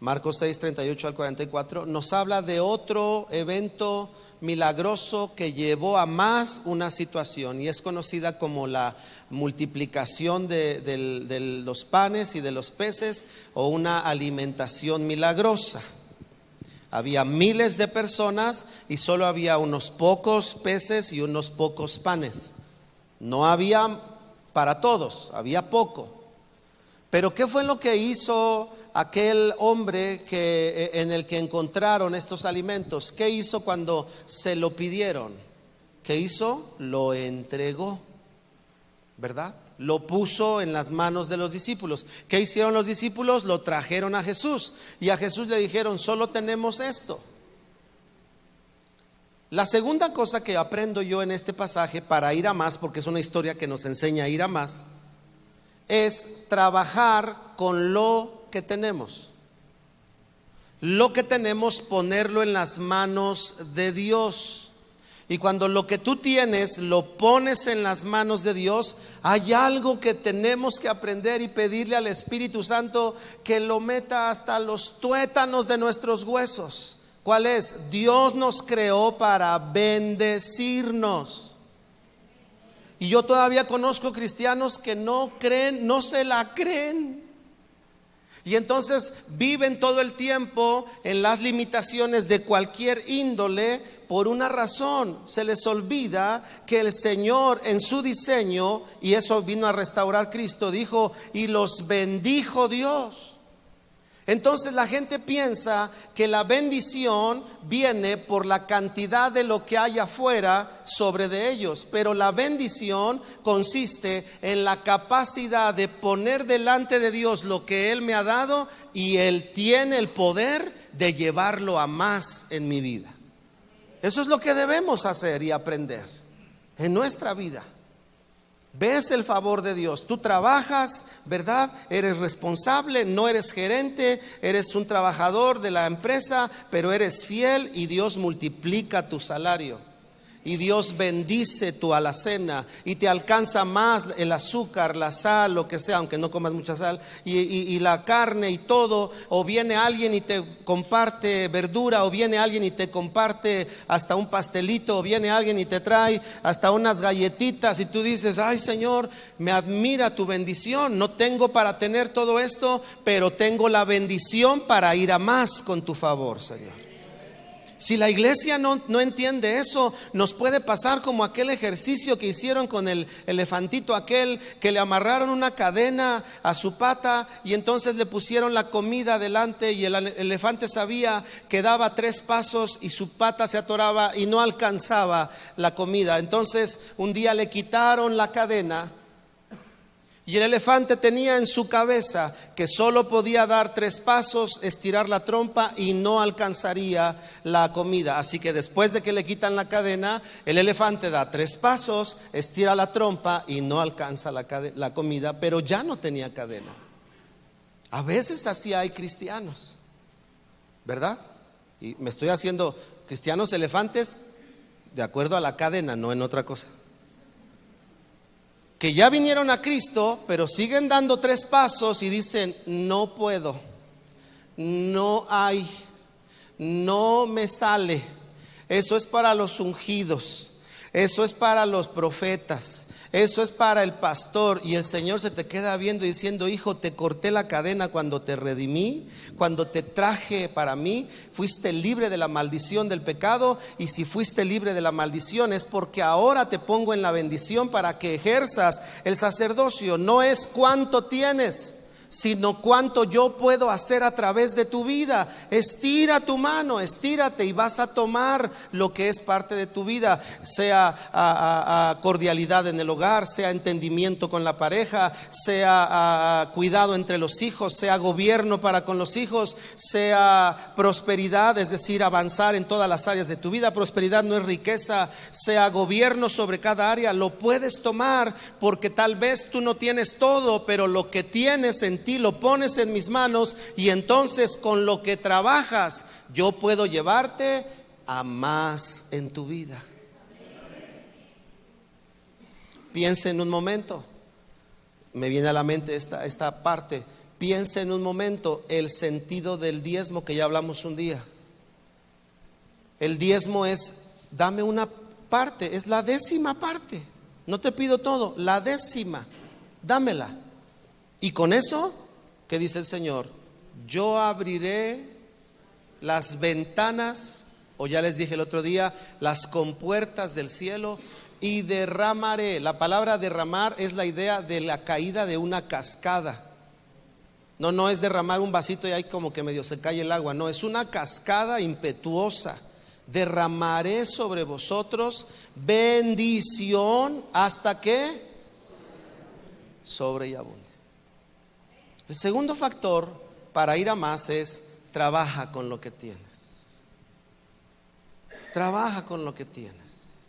Marcos 6, 38 al 44 nos habla de otro evento milagroso que llevó a más una situación, y es conocida como la multiplicación de los panes y de los peces, o una alimentación milagrosa. Había miles de personas y solo había unos pocos peces y unos pocos panes. No había para todos, había poco. Pero ¿qué fue lo que hizo aquel hombre en el que encontraron estos alimentos? ¿Qué hizo cuando se lo pidieron? ¿Qué hizo? Lo entregó, ¿verdad? Lo puso en las manos de los discípulos. ¿Qué hicieron los discípulos? Lo trajeron a Jesús, y a Jesús le dijeron: solo tenemos esto. La segunda cosa que aprendo yo en este pasaje para ir a más, porque es una historia que nos enseña a ir a más, es trabajar con lo que tenemos. Lo que tenemos, ponerlo en las manos de Dios. Y cuando lo que tú tienes lo pones en las manos de Dios, hay algo que tenemos que aprender y pedirle al Espíritu Santo que lo meta hasta los tuétanos de nuestros huesos. ¿Cuál es? Dios nos creó para bendecirnos. Y yo todavía conozco cristianos que no creen, no se la creen. Y entonces viven todo el tiempo en las limitaciones de cualquier índole por una razón: se les olvida que el Señor, en su diseño, y eso vino a restaurar Cristo, dijo: y los bendijo Dios. Entonces la gente piensa que la bendición viene por la cantidad de lo que hay afuera sobre de ellos, pero la bendición consiste en la capacidad de poner delante de Dios lo que Él me ha dado, y Él tiene el poder de llevarlo a más en mi vida. Eso es lo que debemos hacer y aprender en nuestra vida. Ves el favor de Dios. Tú trabajas, ¿verdad? Eres responsable, no eres gerente, eres un trabajador de la empresa, pero eres fiel y Dios multiplica tu salario. y Dios bendice tu alacena y te alcanza más el azúcar, la sal, lo que sea, aunque no comas mucha sal, y la carne y todo, o viene alguien y te comparte verdura, o viene alguien y te comparte hasta un pastelito, o viene alguien y te trae hasta unas galletitas, y tú dices: ay, Señor, me admira tu bendición, no tengo para tener todo esto, pero tengo la bendición para ir a más con tu favor, Señor. Si la iglesia no entiende eso, nos puede pasar como aquel ejercicio que hicieron con el elefantito aquel, que le amarraron una cadena a su pata y entonces le pusieron la comida delante, y el elefante sabía que daba 3 pasos y su pata se atoraba y no alcanzaba la comida. Entonces un día le quitaron la cadena y el elefante tenía en su cabeza que solo podía dar 3 pasos, estirar la trompa y no alcanzaría la comida. Así que después de que le quitan la cadena, el elefante da 3 pasos, estira la trompa y no alcanza la comida, pero ya no tenía cadena. A veces así hay cristianos, ¿verdad? Y me estoy haciendo cristianos elefantes de acuerdo a la cadena, no en otra cosa. Que ya vinieron a Cristo, pero siguen dando 3 pasos y dicen: no puedo, no hay, no me sale. Eso es para los ungidos, eso es para los profetas, eso es para el pastor. Y el Señor se te queda viendo y diciendo: hijo, te corté la cadena cuando te redimí, cuando te traje para mí. Fuiste libre de la maldición del pecado, y si fuiste libre de la maldición es porque ahora te pongo en la bendición para que ejerzas el sacerdocio. No es cuánto tienes, sino cuánto yo puedo hacer a través de tu vida. Estira tu mano, estírate y vas a tomar lo que es parte de tu vida, sea cordialidad en el hogar, sea entendimiento con la pareja, sea cuidado entre los hijos, sea gobierno para con los hijos, sea prosperidad, es decir, avanzar en todas las áreas de tu vida. Prosperidad no es riqueza, sea gobierno sobre cada área. Lo puedes tomar porque tal vez tú no tienes todo, pero lo que tienes en ti lo pones en mis manos, y entonces con lo que trabajas yo puedo llevarte a más en tu vida. Piensa en un momento, me viene a la mente esta parte. Piensa en un momento el sentido del diezmo, que ya hablamos un día. El diezmo es: dame una parte, es la 10ª parte. No te pido todo, la 10ª, dámela. Y con eso, ¿qué dice el Señor? Yo abriré las ventanas, o ya les dije el otro día, las compuertas del cielo, y derramaré. La palabra derramar es la idea de la caída de una cascada. No es derramar un vasito y ahí como que medio se cae el agua. No, es una cascada impetuosa. Derramaré sobre vosotros bendición hasta que sobre y abunde. El segundo factor para ir a más es: trabaja con lo que tienes. Trabaja con lo que tienes.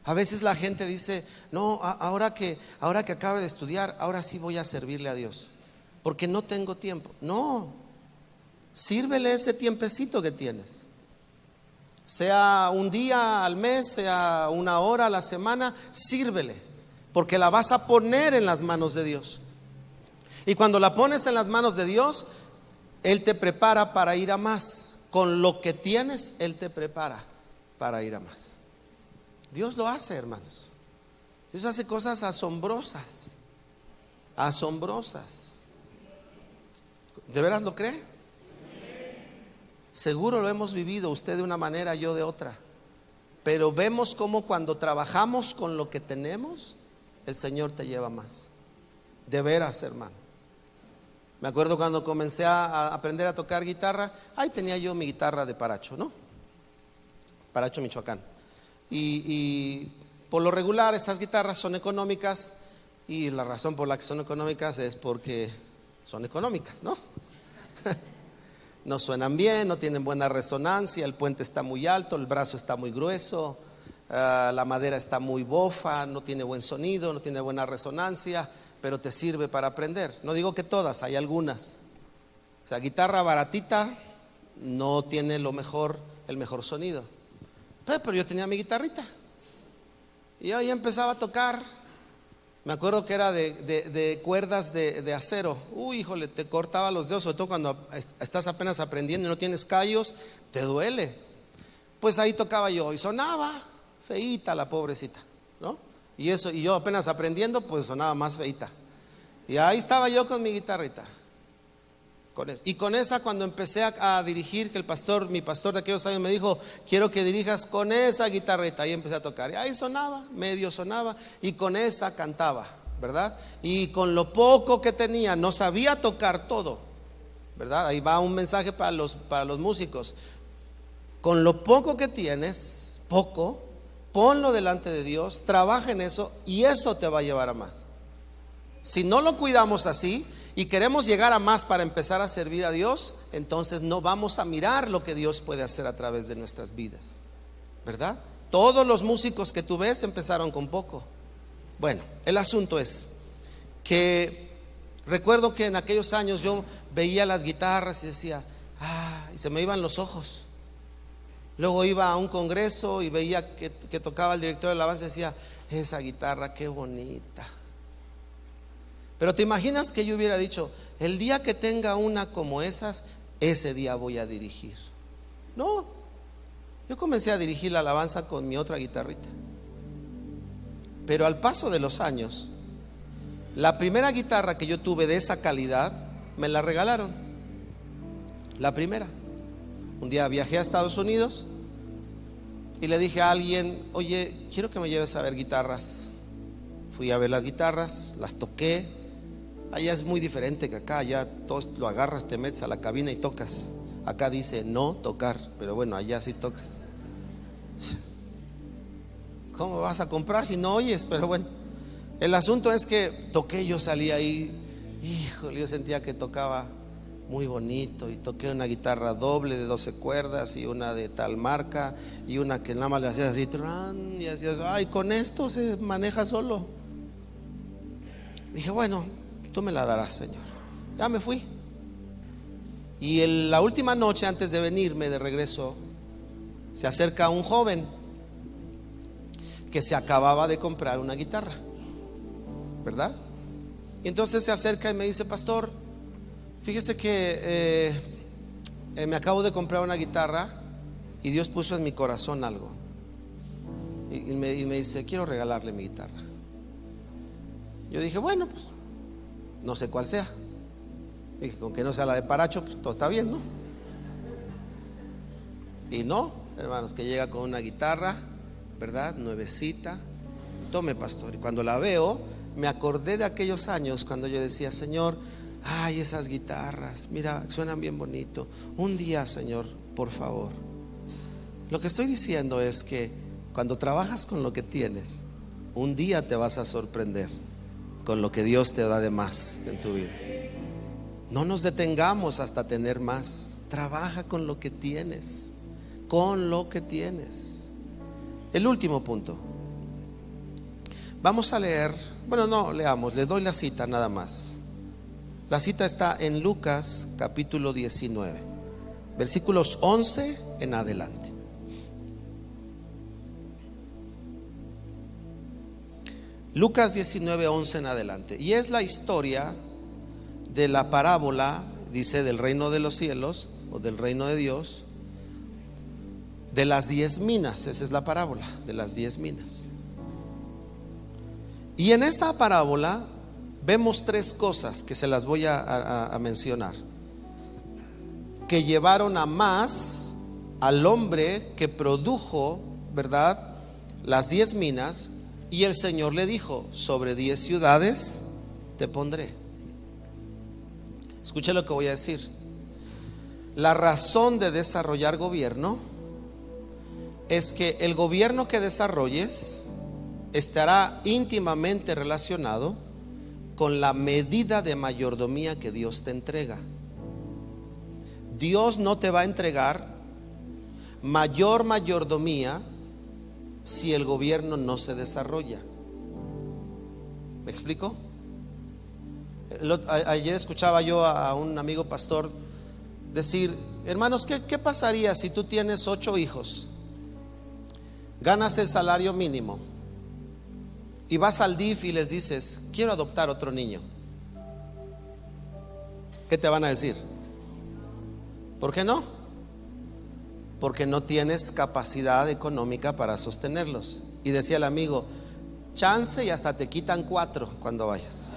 A veces la gente dice: no, ahora que acabe de estudiar, ahora sí voy a servirle a Dios, porque no tengo tiempo. No, sírvele ese tiempecito que tienes. Sea un día al mes, sea una hora a la semana, sírvele, porque la vas a poner en las manos de Dios. Y cuando la pones en las manos de Dios, Él te prepara para ir a más. Con lo que tienes, Él te prepara para ir a más. Dios lo hace, hermanos. Dios hace cosas asombrosas. Asombrosas. ¿De veras lo cree? Seguro lo hemos vivido, usted de una manera, yo de otra. Pero vemos cómo cuando trabajamos con lo que tenemos, el Señor te lleva más. De veras, hermano. Me acuerdo cuando comencé a aprender a tocar guitarra, ahí tenía yo mi guitarra de Paracho, ¿no? Paracho, Michoacán. Y por lo regular esas guitarras son económicas, y la razón por la que son económicas es porque son económicas, ¿no? No suenan bien, no tienen buena resonancia, el puente está muy alto, el brazo está muy grueso, la madera está muy bofa, no tiene buen sonido, no tiene buena resonancia, pero te sirve para aprender. No digo que todas, hay algunas. O sea, guitarra baratita no tiene el mejor sonido. Pero yo tenía mi guitarrita Y yo ahí empezaba a tocar. Me acuerdo que era de cuerdas de acero. Uy, híjole, te cortaba los dedos, sobre todo cuando estás apenas aprendiendo y no tienes callos, te duele. Pues ahí tocaba yo y sonaba feíta la pobrecita, ¿no? Y yo apenas aprendiendo, pues sonaba más feíta. Y ahí estaba yo con mi guitarrita. Y con esa, cuando empecé a dirigir, que mi pastor de aquellos años me dijo, quiero que dirijas con esa guitarrita, ahí empecé a tocar, y ahí sonaba, medio sonaba, y con esa cantaba, ¿verdad? Y con lo poco que tenía, no sabía tocar todo, ¿verdad? Ahí va un mensaje para los músicos. Con lo poco que tienes, ponlo delante de Dios, trabaja en eso, y eso te va a llevar a más. Si no lo cuidamos así y queremos llegar a más para empezar a servir a Dios, entonces no vamos a mirar lo que Dios puede hacer a través de nuestras vidas, ¿verdad? Todos los músicos que tú ves empezaron con poco. Bueno, el asunto es que recuerdo que en aquellos años yo veía las guitarras y decía, y se me iban los ojos. Luego iba a un congreso y veía que tocaba el director de alabanza y decía, esa guitarra qué bonita. Pero te imaginas que yo hubiera dicho, el día que tenga una como esas, ese día voy a dirigir. No, yo comencé a dirigir la alabanza con mi otra guitarrita. Pero al paso de los años, la primera guitarra que yo tuve de esa calidad, me la regalaron. La primera. Un día viajé a Estados Unidos y le dije a alguien, oye, quiero que me lleves a ver guitarras. Fui a ver las guitarras, las toqué. Allá es muy diferente que acá, allá todo lo agarras, te metes a la cabina y tocas. Acá dice no tocar, pero bueno, allá sí tocas. ¿Cómo vas a comprar si no oyes? Pero bueno, el asunto es que toqué, yo salí ahí, híjole, yo sentía que tocaba muy bonito, y toqué una guitarra doble de 12 cuerdas y una de tal marca y una que nada más le hacías así, y hacías, con esto se maneja solo. Dije, bueno, tú me la darás, Señor. Ya me fui. Y la última noche antes de venirme de regreso, se acerca un joven que se acababa de comprar una guitarra, ¿verdad? Y entonces se acerca y me dice, pastor, fíjese que me acabo de comprar una guitarra y Dios puso en mi corazón algo. Y me dice, quiero regalarle mi guitarra. Yo dije, bueno, pues no sé cuál sea. Dije, con que no sea la de Paracho, pues todo está bien, ¿no? Y no, hermanos, que llega con una guitarra, ¿verdad? Nuevecita. Tome, pastor. Y cuando la veo, me acordé de aquellos años cuando yo decía, Señor, esas guitarras, mira, suenan bien bonito. Un día, Señor, por favor. Lo que estoy diciendo es que cuando trabajas con lo que tienes, un día te vas a sorprender con lo que Dios te da de más en tu vida. No nos detengamos hasta tener más. Trabaja con lo que tienes, con lo que tienes. El último punto. Vamos a leer, bueno, no leamos, le doy la cita nada más. La cita está en Lucas capítulo 19, versículos 11 en adelante. Lucas 19, 11 en adelante. Y es la historia de la parábola, dice, del reino de los cielos o del reino de Dios, de las 10 minas. Esa es la parábola de las 10 minas. Y en esa parábola vemos 3 cosas que se las voy a mencionar, que llevaron a más al hombre que produjo, ¿verdad?, las 10 minas. Y el Señor le dijo, sobre 10 ciudades te pondré. Escuche lo que voy a decir. La razón de desarrollar gobierno es que el gobierno que desarrolles estará íntimamente relacionado con la medida de mayordomía que Dios te entrega. Dios no te va a entregar mayor mayordomía si el gobierno no se desarrolla. ¿Me explico? Ayer escuchaba yo a un amigo pastor decir, hermanos, ¿qué pasaría si tú tienes 8 hijos? Ganas el salario mínimo y vas al DIF y les dices, quiero adoptar otro niño, ¿qué te van a decir? ¿Por qué no? Porque no tienes capacidad económica para sostenerlos. Y decía el amigo, chance y hasta te quitan 4 cuando vayas.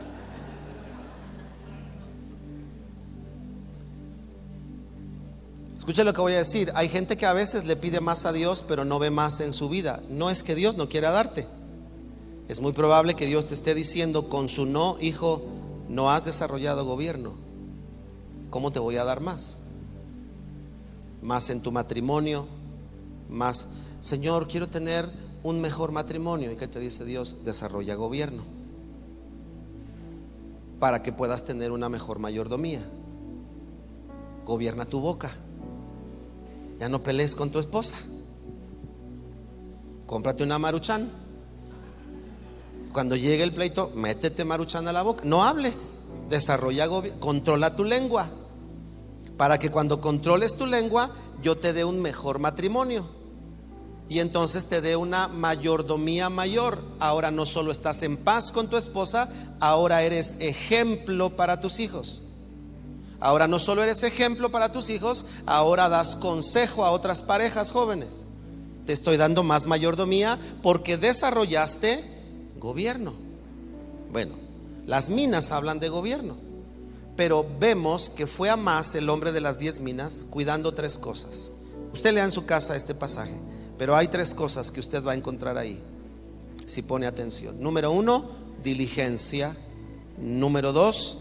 Escuche lo que voy a decir. Hay gente que a veces le pide más a Dios, pero no ve más en su vida. No es que Dios no quiera darte. Es muy probable que Dios te esté diciendo con su no, hijo, no has desarrollado gobierno. ¿Cómo te voy a dar más? Más en tu matrimonio, más, Señor, quiero tener un mejor matrimonio. ¿Y qué te dice Dios? Desarrolla gobierno para que puedas tener una mejor mayordomía. Gobierna tu boca. Ya no pelees con tu esposa. Cómprate una Maruchan. Cuando llegue el pleito, métete Maruchan a la boca. No hables. Desarrolla gobierno. Controla tu lengua, para que cuando controles tu lengua yo te dé un mejor matrimonio y entonces te dé una mayordomía mayor. Ahora no solo estás en paz con tu esposa, ahora eres ejemplo para tus hijos. Ahora no solo eres ejemplo para tus hijos, ahora das consejo a otras parejas jóvenes. Te estoy dando más mayordomía porque desarrollaste gobierno. Bueno, las minas hablan de gobierno, pero vemos que fue a más el hombre de las 10 minas cuidando 3 cosas. Usted lea en su casa este pasaje, pero hay 3 cosas que usted va a encontrar ahí si pone atención. Número 1, diligencia. Número 2,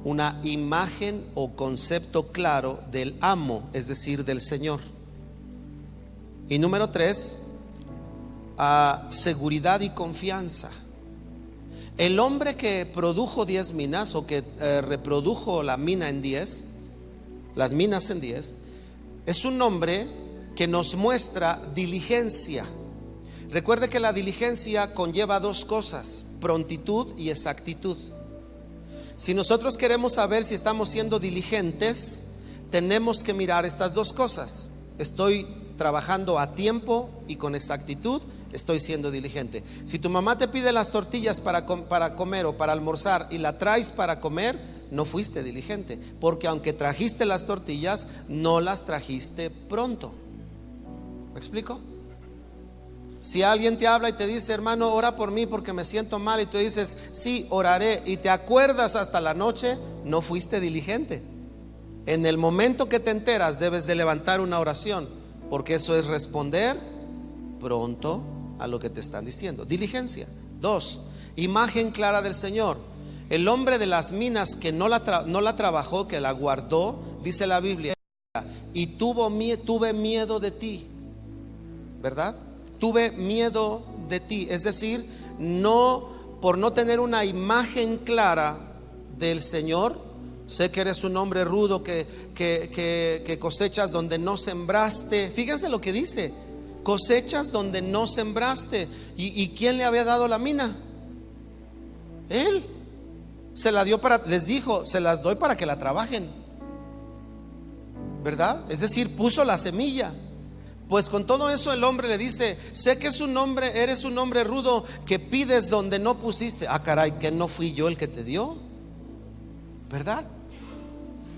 una imagen o concepto claro del amo, es decir, del Señor. Y número 3, seguridad y confianza. El hombre que produjo 10 minas o que reprodujo la mina en 10, las minas en 10, es un hombre que nos muestra diligencia. Recuerde que la diligencia conlleva 2 cosas, prontitud y exactitud. Si nosotros queremos saber si estamos siendo diligentes, tenemos que mirar estas 2 cosas. Estoy trabajando a tiempo y con exactitud, estoy siendo diligente. Si tu mamá te pide las tortillas para comer o para almorzar y la traes para comer, no fuiste diligente, porque aunque trajiste las tortillas, no las trajiste pronto. ¿Me explico? Si alguien te habla y te dice, hermano, ora por mí porque me siento mal, y tú dices, sí, oraré, y te acuerdas hasta la noche, no fuiste diligente. En el momento que te enteras, debes de levantar una oración, porque eso es responder pronto a lo que te están diciendo. Diligencia. 2, imagen clara del Señor. El hombre de las minas que no la trabajó, que la guardó, dice la Biblia, y tuve miedo de ti, ¿verdad? Tuve miedo de ti, es decir, no, por no tener una imagen clara del Señor. Sé que eres un hombre rudo que cosechas donde no sembraste. Fíjense lo que dice: cosechas donde no sembraste. ¿Y quién le había dado la mina? Él. Se la dio les dijo, se las doy para que la trabajen, ¿verdad? Es decir, puso la semilla. Pues con todo eso el hombre le dice, sé que eres un hombre rudo que pides donde no pusiste. Ah, caray, que no fui yo el que te dio, ¿verdad?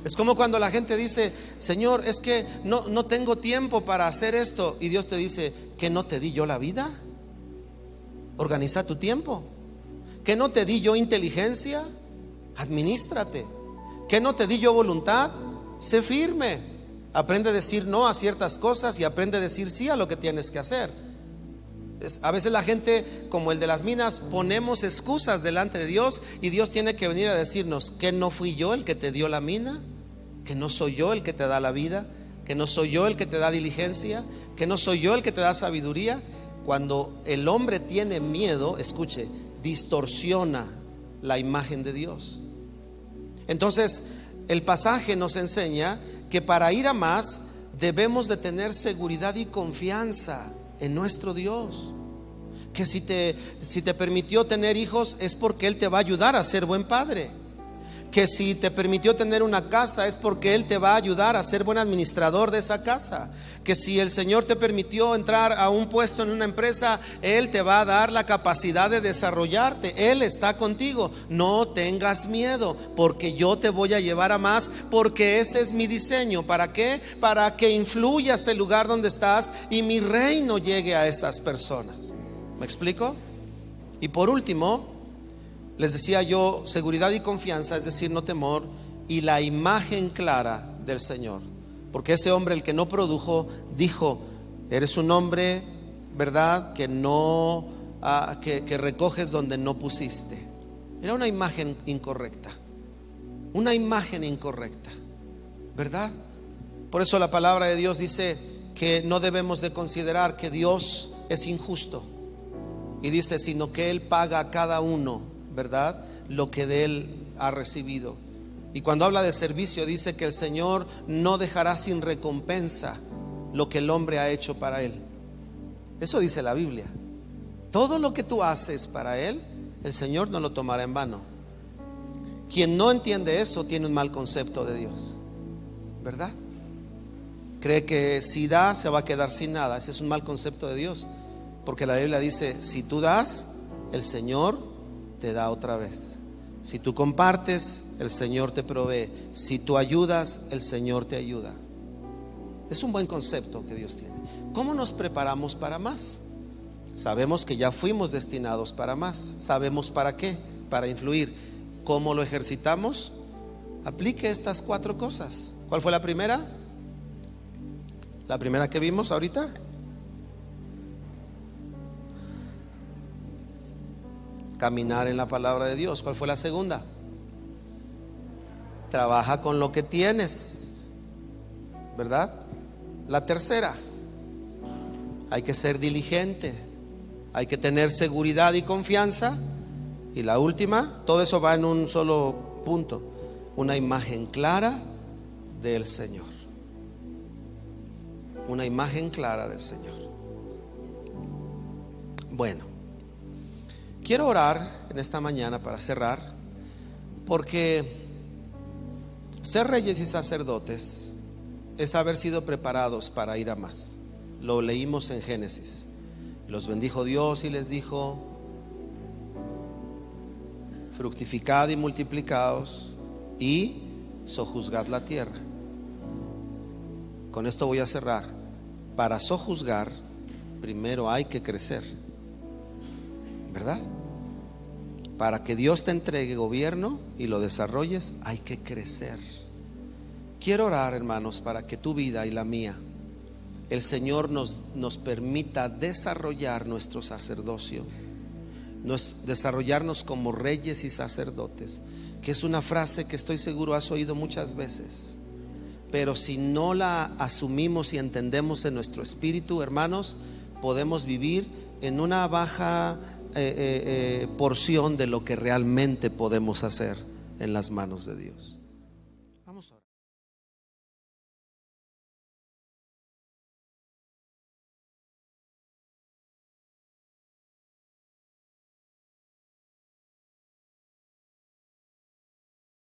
Es como cuando la gente dice, Señor, es que no tengo tiempo para hacer esto. Y Dios te dice, ¿que no te di yo la vida? Organiza tu tiempo. ¿Que no te di yo inteligencia? Administrate. ¿Que no te di yo voluntad? Sé firme. Aprende a decir no a ciertas cosas y aprende a decir sí a lo que tienes que hacer. A veces la gente, como el de las minas, ponemos excusas delante de Dios, y Dios tiene que venir a decirnos que no fui yo el que te dio la mina, que no soy yo el que te da la vida, que no soy yo el que te da diligencia, que no soy yo el que te da sabiduría. Cuando el hombre tiene miedo, escuche, distorsiona la imagen de Dios. Entonces el pasaje nos enseña que para ir a más debemos de tener seguridad y confianza en nuestro Dios. Que si te permitió tener hijos es porque Él te va a ayudar a ser buen padre. Que si te permitió tener una casa es porque Él te va a ayudar a ser buen administrador de esa casa. Que si el Señor te permitió entrar a un puesto en una empresa, Él te va a dar la capacidad de desarrollarte. Él está contigo. No tengas miedo, porque yo te voy a llevar a más, porque ese es mi diseño. ¿Para qué? Para que influyas el lugar donde estás y mi reino llegue a esas personas. ¿Me explico? Y por último, les decía yo, seguridad y confianza, es decir, no temor, y la imagen clara del Señor. Porque ese hombre, el que no produjo, dijo: eres un hombre, ¿verdad?, que no que recoges donde no pusiste. Era una imagen incorrecta, ¿verdad? Por eso la palabra de Dios dice que no debemos de considerar que Dios es injusto, y dice, sino que Él paga a cada uno, ¿verdad?, lo que de Él ha recibido. Y cuando habla de servicio, dice que el Señor no dejará sin recompensa lo que el hombre ha hecho para Él. Eso dice la Biblia. Todo lo que tú haces para Él, el Señor no lo tomará en vano. Quien no entiende eso tiene un mal concepto de Dios, ¿verdad? Cree que si da se va a quedar sin nada. Ese es un mal concepto de Dios, porque la Biblia dice: si tú das, el Señor te da otra vez. Si tú compartes, el Señor te provee. Si tú ayudas, el Señor te ayuda. Es un buen concepto que Dios tiene. ¿Cómo nos preparamos para más? Sabemos que ya fuimos destinados para más. ¿Sabemos para qué? Para influir. ¿Cómo lo ejercitamos? Aplique estas 4 cosas. ¿Cuál fue la primera? La primera que vimos ahorita. Caminar en la palabra de Dios. ¿Cuál fue la segunda? Trabaja con lo que tienes, ¿verdad? La tercera, hay que ser diligente, hay que tener seguridad y confianza. Y la última, todo eso va en un solo punto: una imagen clara del Señor. Una imagen clara del Señor. Bueno, quiero orar en esta mañana para cerrar, porque ser reyes y sacerdotes es haber sido preparados para ir a más. Lo leímos en Génesis. Los bendijo Dios y les dijo: fructificad y multiplicaos y sojuzgad la tierra. Con esto voy a cerrar. Para sojuzgar, primero hay que crecer, ¿verdad? Para que Dios te entregue gobierno y lo desarrolles, hay que crecer. Quiero orar, hermanos, para que tu vida y la mía, el Señor nos permita desarrollar nuestro sacerdocio, desarrollarnos como reyes y sacerdotes, que es una frase que estoy seguro has oído muchas veces, pero si no la asumimos y entendemos en nuestro espíritu, hermanos, podemos vivir en una baja porción de lo que realmente podemos hacer en las manos de Dios.